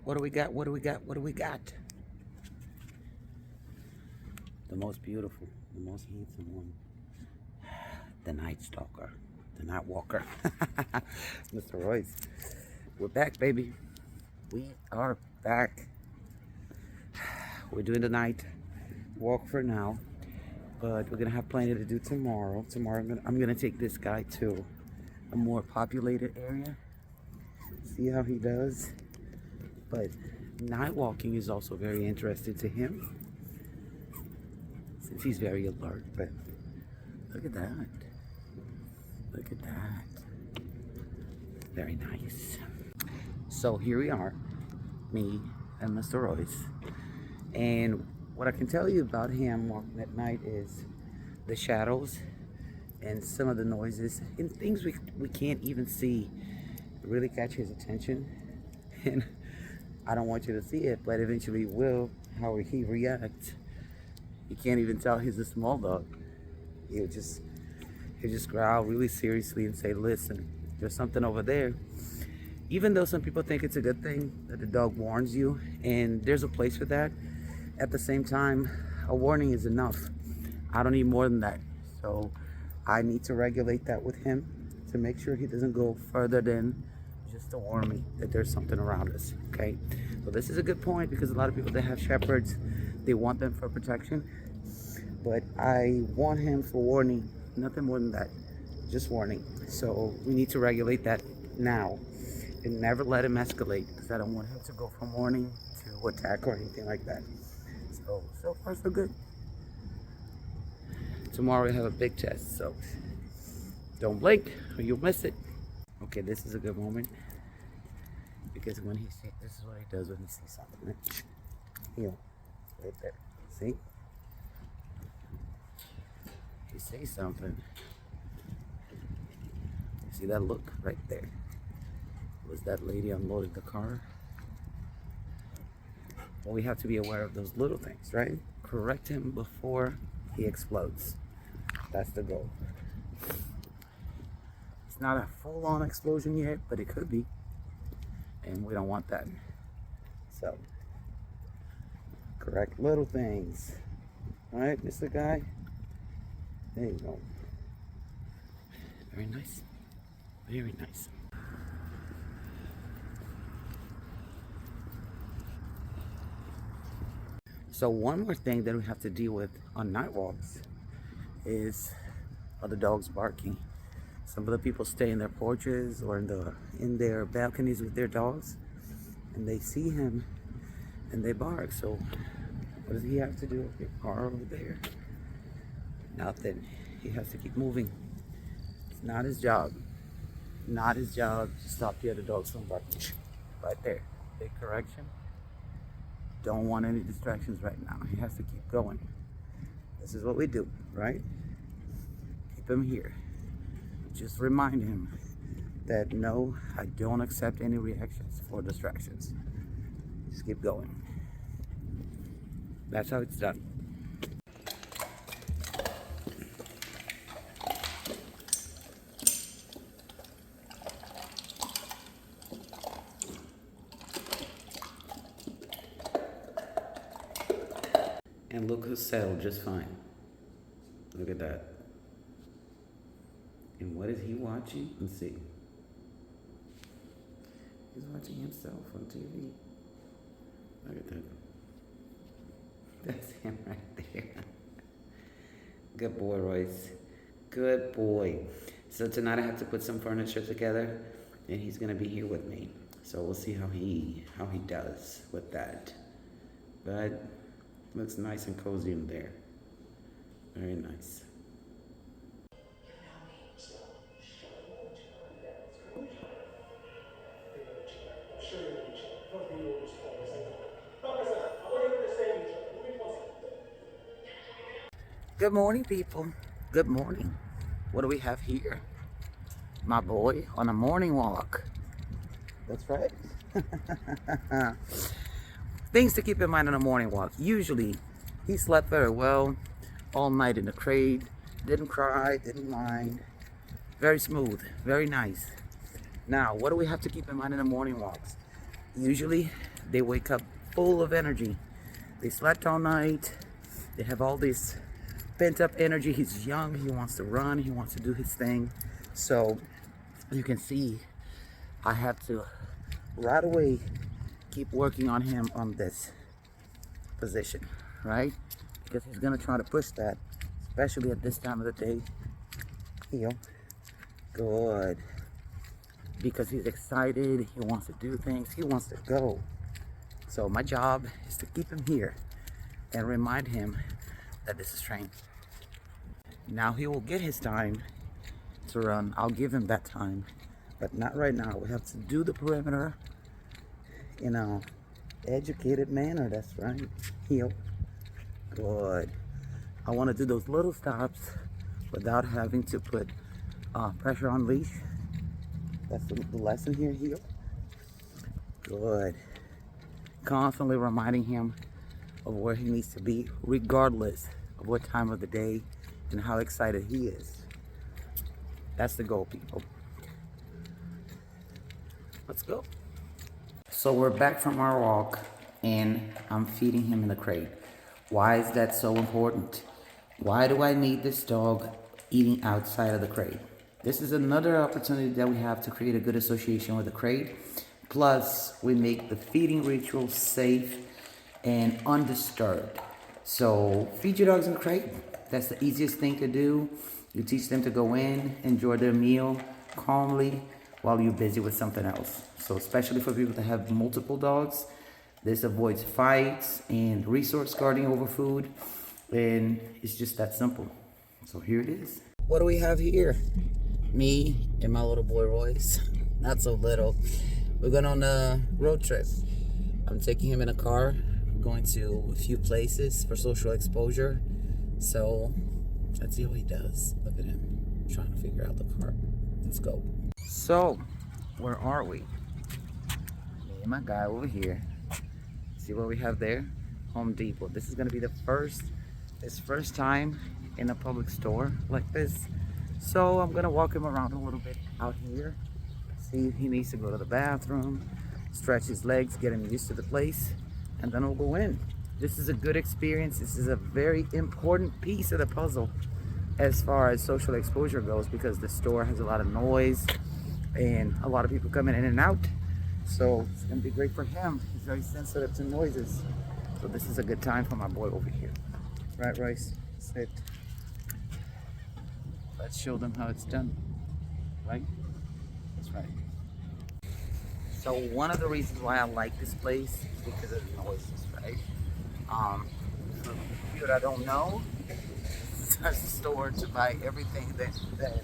What do we got? What do we got? What do we got? The most beautiful, the most handsome one. The night stalker, the night walker. Mr. Royce. We're back, baby. We are back. We're doing the night walk for now, but we're gonna have plenty to do tomorrow. I'm gonna take this guy to a more populated area, see how he does. But night walking is also very interesting to him, since he's very alert. But look at that. Look at that. Very nice. So here we are, me and Mr. Royce. And what I can tell you about him walking at night is the shadows and some of the noises and things we can't even see really catch his attention. And I don't want you to see it, but eventually you will, how he reacts. You can't even tell he's a small dog. He'll just growl really seriously and say, listen, there's something over there. Even though some people think it's a good thing that the dog warns you, and there's a place for that, at the same time, a warning is enough. I don't need more than that. So I need to regulate that with him to make sure he doesn't go further than just to warn me that there's something around us, okay? So this is a good point, because a lot of people that have shepherds, they want them for protection, but I want him for warning, nothing more than that, just warning. So we need to regulate that now and never let him escalate, because I don't want him to go from warning to attack or anything like that. So far so good. Tomorrow we have a big test, so don't blink or you'll miss it. Okay, this is a good moment, because when he sees, this is what he does when he sees something, right? Heel, right there, see? He sees something. You see that look right there? Was that lady unloading the car? Well, we have to be aware of those little things, right? Correct him before he explodes. That's the goal. It's not a full-on explosion yet, but it could be. And we don't want that. So, correct little things. All right, Mr. Guy? There you go. Very nice. Very nice. So one more thing that we have to deal with on night walks is other dogs barking. Some of the people stay in their porches or in their balconies with their dogs, and they see him and they bark. So what does he have to do with your car over there? Nothing. He has to keep moving. It's not his job. Not his job to stop the other dogs from barking. Right there. Big correction. Don't want any distractions right now. He has to keep going. This is what we do, right? Keep him here. Just remind him that no, I don't accept any reactions for distractions. Just keep going. That's how it's done. And look who's settled just fine. Look at that. And what is he watching? Let's see. He's watching himself on TV. Look at that. That's him right there. Good boy, Royce. Good boy. So tonight I have to put some furniture together, and he's gonna be here with me. So we'll see how he does with that. But looks nice and cozy in there. Very nice. Good morning, people. Good morning. What do we have here? My boy on a morning walk. That's right. Things to keep in mind on a morning walk. Usually, he slept very well all night in the crate. Didn't cry, didn't mind. Very smooth, very nice. Now, what do we have to keep in mind in the morning walks? Usually, they wake up full of energy. They slept all night. They have all this pent up energy. He's young, he wants to run, he wants to do his thing. So you can see I have to right away keep working on him on this position, right? Because he's gonna try to push that, especially at this time of the day. Heel. Good. Because he's excited, he wants to do things, he wants to go. So my job is to keep him here and remind him that this is training. Now he will get his time to run. I'll give him that time, but not right now. We have to do the perimeter in a educated manner. That's right. Heel. Good. I want to do those little stops without having to put pressure on leash. That's the lesson here. Heel. Good. Constantly reminding him of where he needs to be, regardless of what time of the day and how excited he is. That's the goal, people. Let's go. So we're back from our walk and I'm feeding him in the crate. Why is that so important? Why do I need this dog eating outside of the crate? This is another opportunity that we have to create a good association with the crate. Plus, we make the feeding ritual safe and undisturbed. So feed your dogs in the crate. That's the easiest thing to do. You teach them to go in, enjoy their meal calmly while you're busy with something else. So especially for people that have multiple dogs, this avoids fights and resource guarding over food. And it's just that simple. So here it is. What do we have here? Me and my little boy Royce. Not so little. We're going on a road trip. I'm taking him in a car. We're going to a few places for social exposure. So let's see what he does. Look at him trying to figure out the car. Let's go. So where are we? Me and my guy over here. See what we have there? Home Depot. This is going to be his first time in a public store like this. So I'm going to walk him around a little bit out here. See if he needs to go to the bathroom, stretch his legs, get him used to the place, and then we'll go in. This is a good experience. This is a very important piece of the puzzle as far as social exposure goes, because the store has a lot of noise and a lot of people coming in and out. So it's gonna be great for him. He's very sensitive to noises. So this is a good time for my boy over here. Right, Royce? Sit. Let's show them how it's done. Right? That's right. So one of the reasons why I like this place is because of the noises, right? For people that don't know, it's a store to buy everything that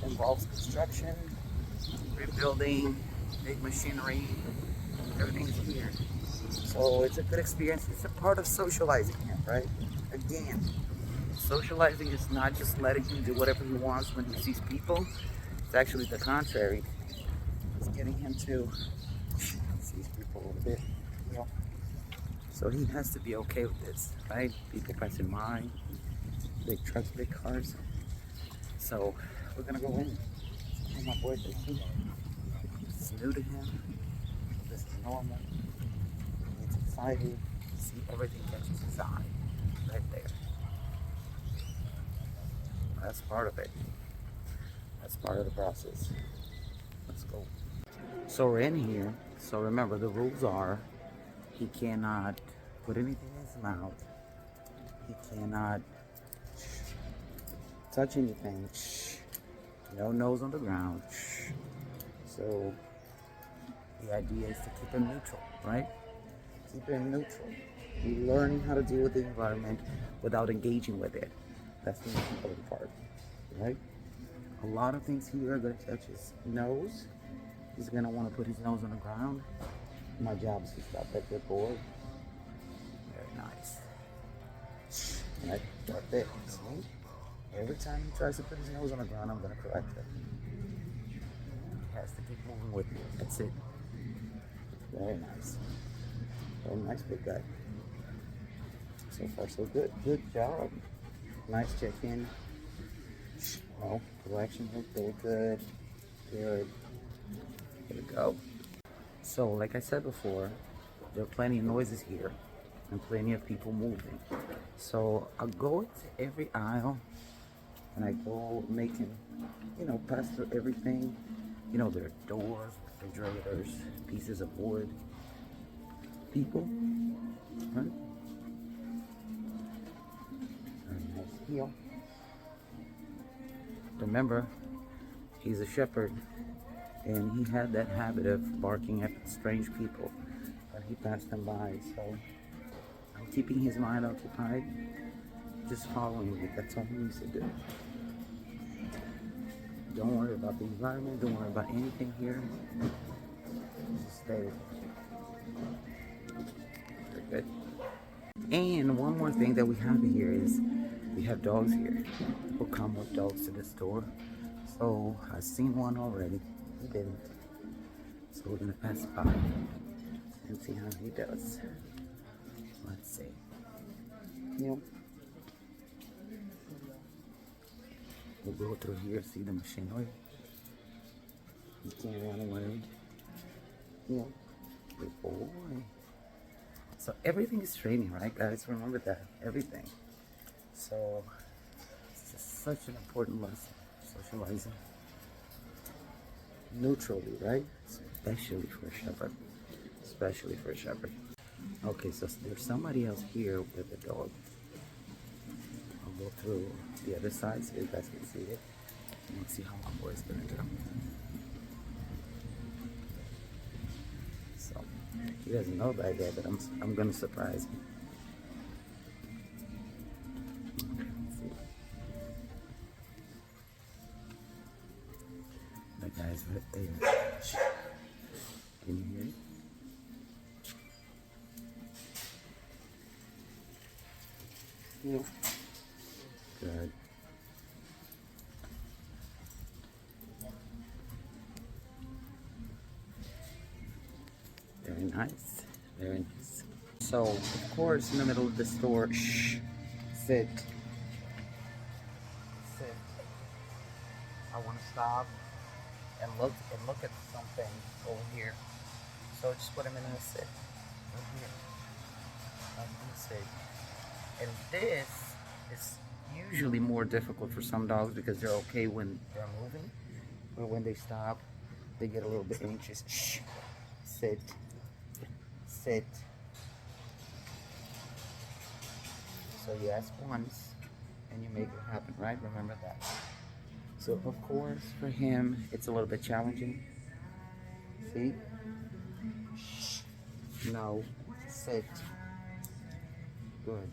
involves construction, rebuilding, big machinery, everything's here. So it's a good experience. It's a part of socializing here, right? Again, socializing is not just letting him do whatever he wants when he sees people. It's actually the contrary. It's getting him to see people a little bit, you know. So he has to be okay with this, right? People passing by, big trucks, big cars. So we're gonna go in. Oh, my boy, it's new to him. This is normal. He's excited. See, everything catches his eye right there. That's part of it. That's part of the process. Let's go. So we're in here. So remember, the rules are he cannot put anything in his mouth. He cannot touch anything. No nose on the ground. So the idea is to keep him neutral, right? Keep him neutral. Learning how to deal with the environment without engaging with it. That's the most important part, right? A lot of things here are going to touch his nose. He's going to want to put his nose on the ground. My job is to stop that good boy. Very nice. Right there. See? Every time he tries to put his nose on the ground, I'm going to correct him. He has to keep moving with me. That's it. Very nice. Very nice big guy. So far, so good. Good job. Nice check-in. No, correction. Very good. Good. There we go. So, like I said before, there are plenty of noises here and plenty of people moving. So I go into every aisle and I go making, pass through everything. There are doors, refrigerators, pieces of wood, people, right? Very nice heel. Remember, he's a shepherd, and he had that habit of barking at strange people when he passed them by. So I'm keeping his mind occupied, just following it. That's all he needs to do. Don't worry about the environment. Don't worry about anything here. Just stay. Very good. And one more thing that we have here is we have dogs here. People come with dogs to the store. So I've seen one already. He didn't. So we're gonna pass by and see how he does. Let's see. We'll go through here, see the machinery. You can't run away. Good boy. So everything is training, right, guys? Remember that. Everything. So it's just such an important lesson. Socializing. Neutrally, right? Especially for a shepherd. Especially for a shepherd. Okay, so there's somebody else here with a dog. I'll go through the other side so you guys can see it. And we'll see how my boy's gonna do. So he doesn't know that yet, but I'm gonna surprise him. Okay, let's see. That guy's right there. Can you hear it? Yeah. Good. Very nice. Very nice. So, of course, in the middle of the store, shh, sit. Sit. I want to stop and look at something over here. So just put him in a sit. Right here. I'm gonna sit. And this is usually more difficult for some dogs because they're okay when they're moving, but when they stop, they get a little bit anxious. Shh. Sit. Sit. So you ask once and you make it happen, right? Remember that. So of course for him it's a little bit challenging. See? Shh. No. Sit. Good.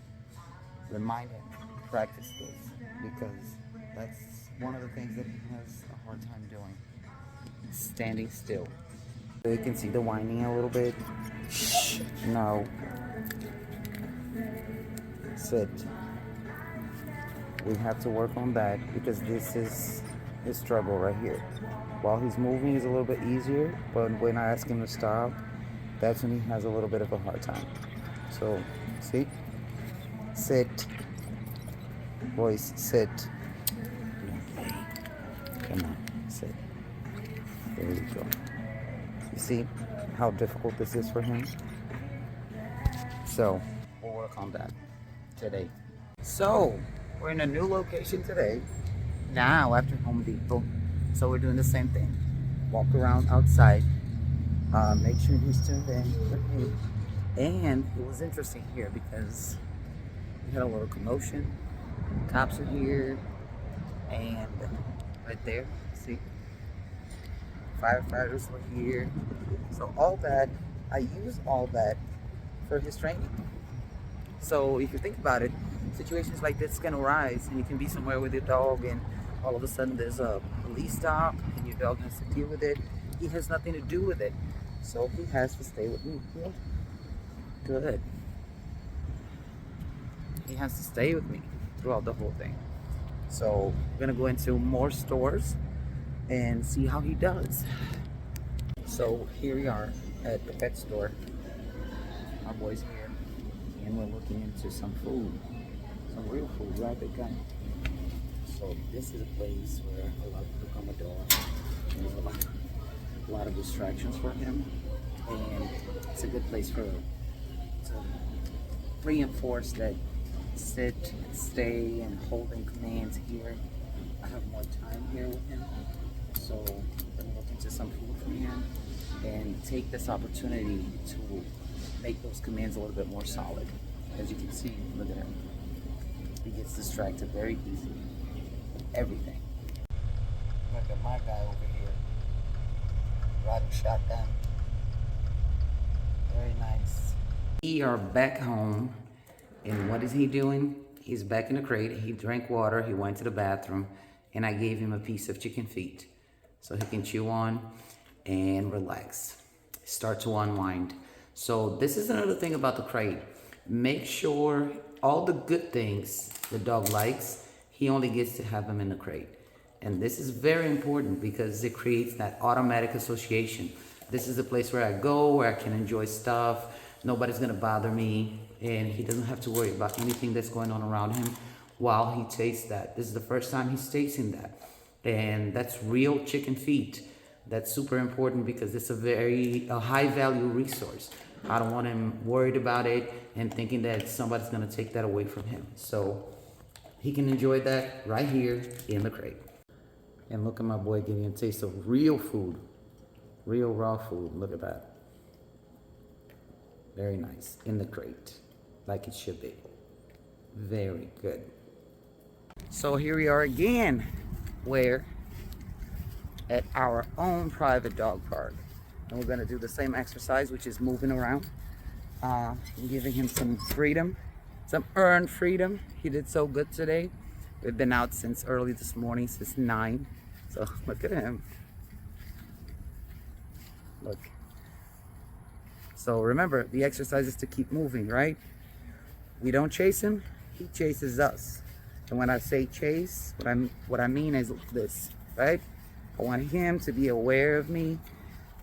Remind him, practice this, because that's one of the things that he has a hard time doing. Standing still. So you can see the whining a little bit. Shh. No. Sit. We have to work on that because this is his struggle right here. While he's moving, it's a little bit easier, but when I ask him to stop, that's when he has a little bit of a hard time. So, see? Sit. Royce, sit. Come on, sit. There you go. You see how difficult this is for him? So, we'll work on that today. So, we're in a new location today. Now, after Home Depot. So we're doing the same thing. Walk around outside. Make sure he's tuned in with me. And it was interesting here because we had a little commotion. Cops are here, and right there, see, firefighters were here. So all that, I use all that for his training. So if you think about it, situations like this can arise, and you can be somewhere with your dog, and all of a sudden there's a police stop, and your dog has to deal with it. He has nothing to do with it, so he has to stay with me. Yeah. Good. He has to stay with me throughout the whole thing. So we're gonna go into more stores and see how he does. So here we are at the pet store. Our boy's here, and we're looking into some food, some real food, right, big guy? So this is a place where a lot of people come adore. There's a lot of distractions for him. and it's a good place to reinforce that sit, stay, and holding commands here. I have more time here with him, so I'm going to look into some food for him and take this opportunity to make those commands a little bit more solid. As you can see, look at him. He gets distracted very easily. Everything. Look at my guy over here, riding shotgun. Very nice. We are back home, and what is he doing? He's back in the crate. He drank water, he went to the bathroom, and I gave him a piece of chicken feet so he can chew on and relax, start to unwind. So this is another thing about the crate. Make sure all the good things the dog likes, he only gets to have them in the crate. And this is very important because it creates that automatic association. This is a place where I go, where I can enjoy stuff. Nobody's gonna bother me, and he doesn't have to worry about anything that's going on around him while he tastes that. This is the first time he's tasting that. And that's real chicken feet. That's super important because it's a high value resource. I don't want him worried about it and thinking that somebody's gonna take that away from him. So he can enjoy that right here in the crate. And look at my boy getting a taste of real food, real raw food. Look at that. Very nice, in the crate, like it should be. Very good. So here we are again, where at our own private dog park. And we're gonna do the same exercise, which is moving around, giving him some freedom, some earned freedom. He did so good today. We've been out since early this morning, since 9. So look at him. Look. So remember, the exercise is to keep moving, right? We don't chase him, he chases us. And when I say chase, what I mean is this, right? I want him to be aware of me,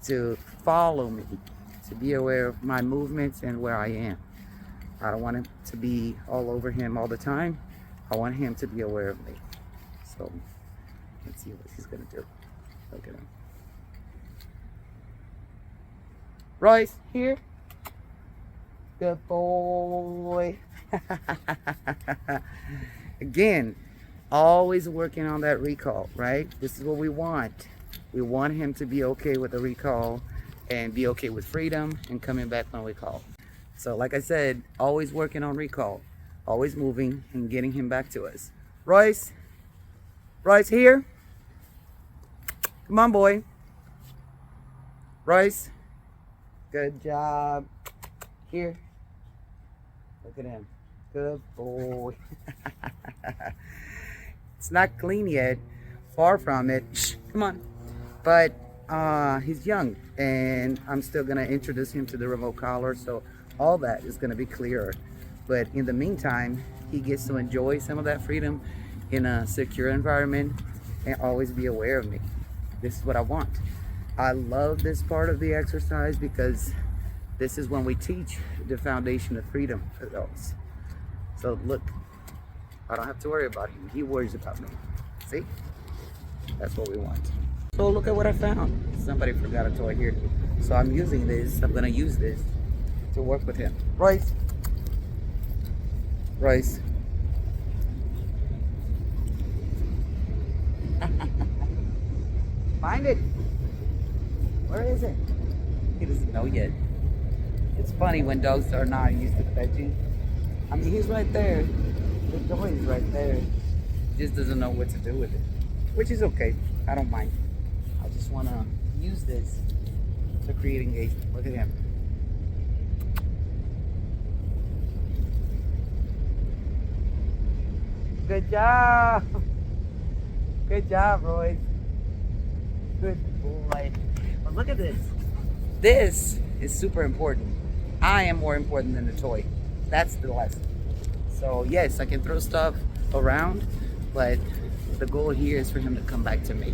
to follow me, to be aware of my movements and where I am. I don't want him to be all over him all the time. I want him to be aware of me. So let's see what he's gonna do. Look at him. Royce, here. Good boy. Again, always working on that recall, right? This is what we want. We want him to be okay with the recall and be okay with freedom and coming back when we call. So like I said, always working on recall, always moving and getting him back to us. Royce, Royce, here. Come on, boy. Royce, good job. Here. Look at him. Good boy. It's not clean yet. Far from it. Shh, come on. But he's young, and I'm still gonna introduce him to the remote collar, so all that is gonna be clearer. But in the meantime, he gets to enjoy some of that freedom in a secure environment and always be aware of me. This is what I want. I love this part of the exercise because this is when we teach the foundation of freedom for those. So look, I don't have to worry about him. He worries about me. See? That's what we want. So look at what I found. Somebody forgot a toy here. So I'm using this. I'm gonna use this to work with him. Royce. Royce. Find it. Where is it? He doesn't know yet. It's funny when dogs are not used to fetching. I mean, he's right there. The toy is right there. He just doesn't know what to do with it, which is okay. I don't mind. I just want to use this to create engagement. Look at him. Good job. Good job, Royce. Good boy. But look at this. This is super important. I am more important than the toy. That's the lesson. So yes, I can throw stuff around, but the goal here is for him to come back to me.